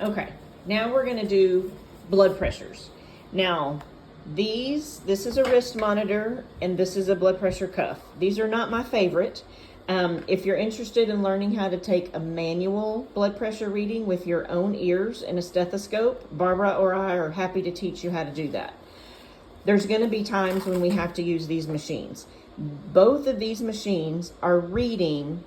Okay, now we're gonna do blood pressures. Now, this is a wrist monitor and this is a blood pressure cuff. These are not my favorite. If you're interested in learning how to take a manual blood pressure reading with your own ears and a stethoscope, Barbara or I are happy to teach you how to do that. There's going to be times when we have to use these machines. Both of these machines are reading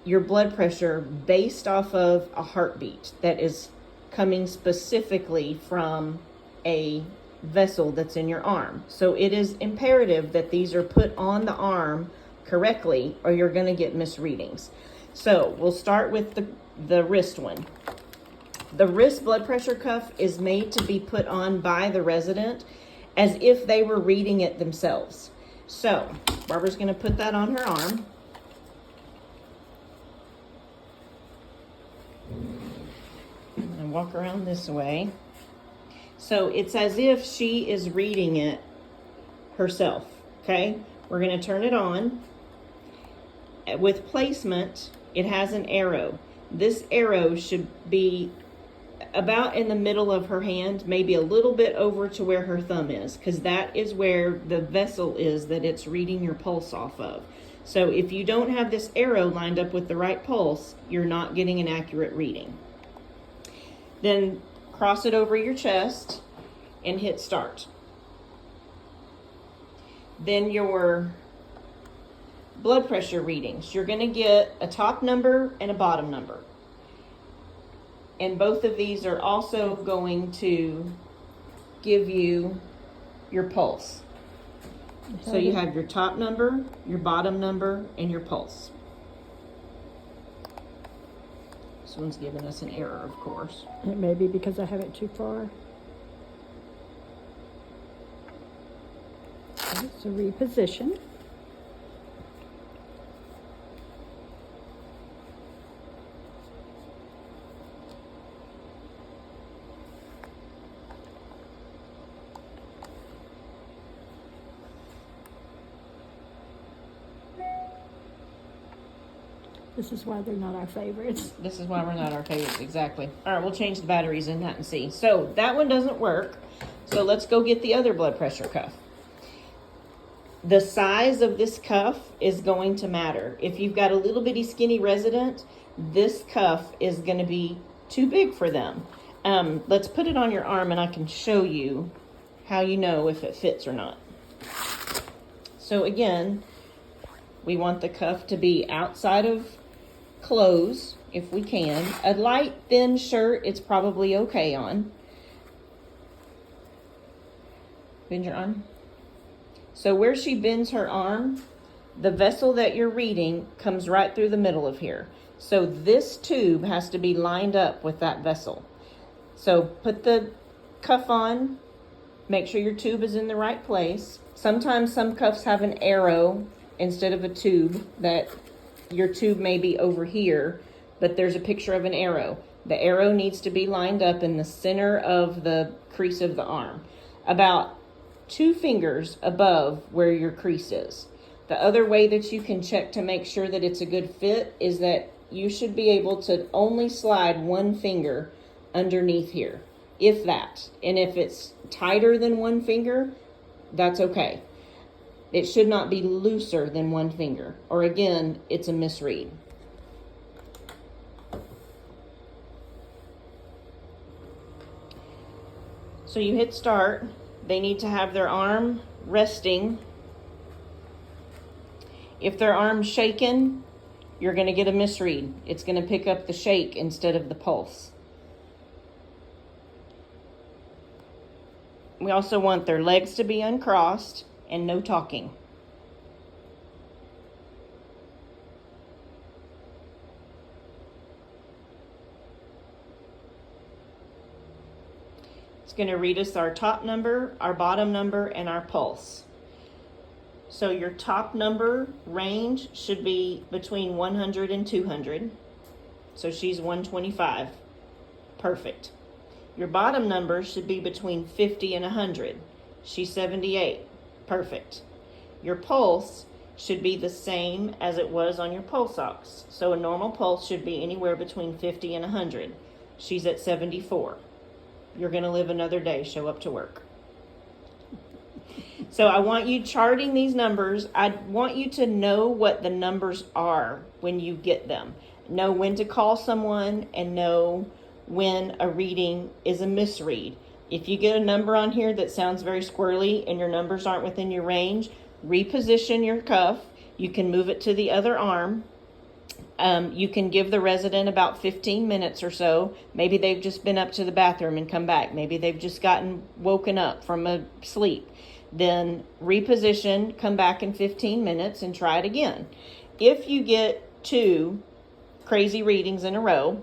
your blood pressure based off of a heartbeat that is coming specifically from a vessel that's in your arm. So it is imperative that these are put on the arm correctly or you're going to get misreadings. So we'll start with the wrist one. The wrist blood pressure cuff is made to be put on by the resident as if they were reading it themselves. So Barbara's going to put that on her arm. And walk around this way. So it's as if she is reading it herself, okay? We're going to turn it on. With placement, it has an arrow. This arrow should be about in the middle of her hand, maybe a little bit over to where her thumb is, because that is where the vessel is that it's reading your pulse off of. So if you don't have this arrow lined up with the right pulse, you're not getting an accurate reading. Then cross it over your chest and hit start. Then your blood pressure readings. You're going to get a top number and a bottom number. And both of these are also going to give you your pulse. So you have your top number, your bottom number, and your pulse. This one's giving us an error, of course. It may be because I have it too far. Okay, so reposition. This is why they're not our favorites. This is why we're not our favorites, exactly. All right, we'll change the batteries in that and see. So that one doesn't work. So let's go get the other blood pressure cuff. The size of this cuff is going to matter. If you've got a little bitty skinny resident, this cuff is going to be too big for them. Let's put it on your arm and I can show you how you know if it fits or not. So again, we want the cuff to be outside of clothes if we can. A light thin shirt it's probably okay on. Bend your arm. So where she bends her arm, the vessel that you're reading comes right through the middle of here. So this tube has to be lined up with that vessel. So put the cuff on, make sure your tube is in the right place. Sometimes some cuffs have an arrow instead of a tube, that your tube may be over here, but there's a picture of an arrow. The arrow needs to be lined up in the center of the crease of the arm, about 2 fingers above where your crease is. The other way that you can check to make sure that it's a good fit is that you should be able to only slide 1 finger underneath here, if that. And if it's tighter than 1 finger, that's okay. It should not be looser than 1 finger, or again, it's a misread. So you hit start. They need to have their arm resting. If their arm's shaken, you're going to get a misread. It's going to pick up the shake instead of the pulse. We also want their legs to be uncrossed and no talking. It's going to read us our top number, our bottom number, and our pulse. So your top number range should be between 100 and 200. So she's 125. Perfect. Your bottom number should be between 50 and 100. She's 78. Perfect. Your pulse should be the same as it was on your pulse ox. So a normal pulse should be anywhere between 50 and 100. She's at 74. You're going to live another day. Show up to work. So I want you charting these numbers. I want you to know what the numbers are when you get them. Know when to call someone and know when a reading is a misread. If you get a number on here that sounds very squirrely and your numbers aren't within your range, reposition your cuff. You can move it to the other arm. You can give the resident about 15 minutes or so. Maybe they've just been up to the bathroom and come back. Maybe they've just gotten woken up from a sleep. Then reposition, come back in 15 minutes and try it again. If you get 2 crazy readings in a row,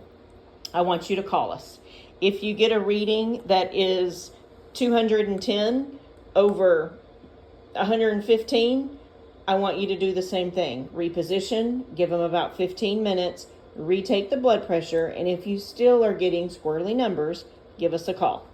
I want you to call us. If you get a reading that is 210 over 115, I want you to do the same thing. Reposition, give them about 15 minutes, retake the blood pressure, and if you still are getting squirrely numbers, give us a call.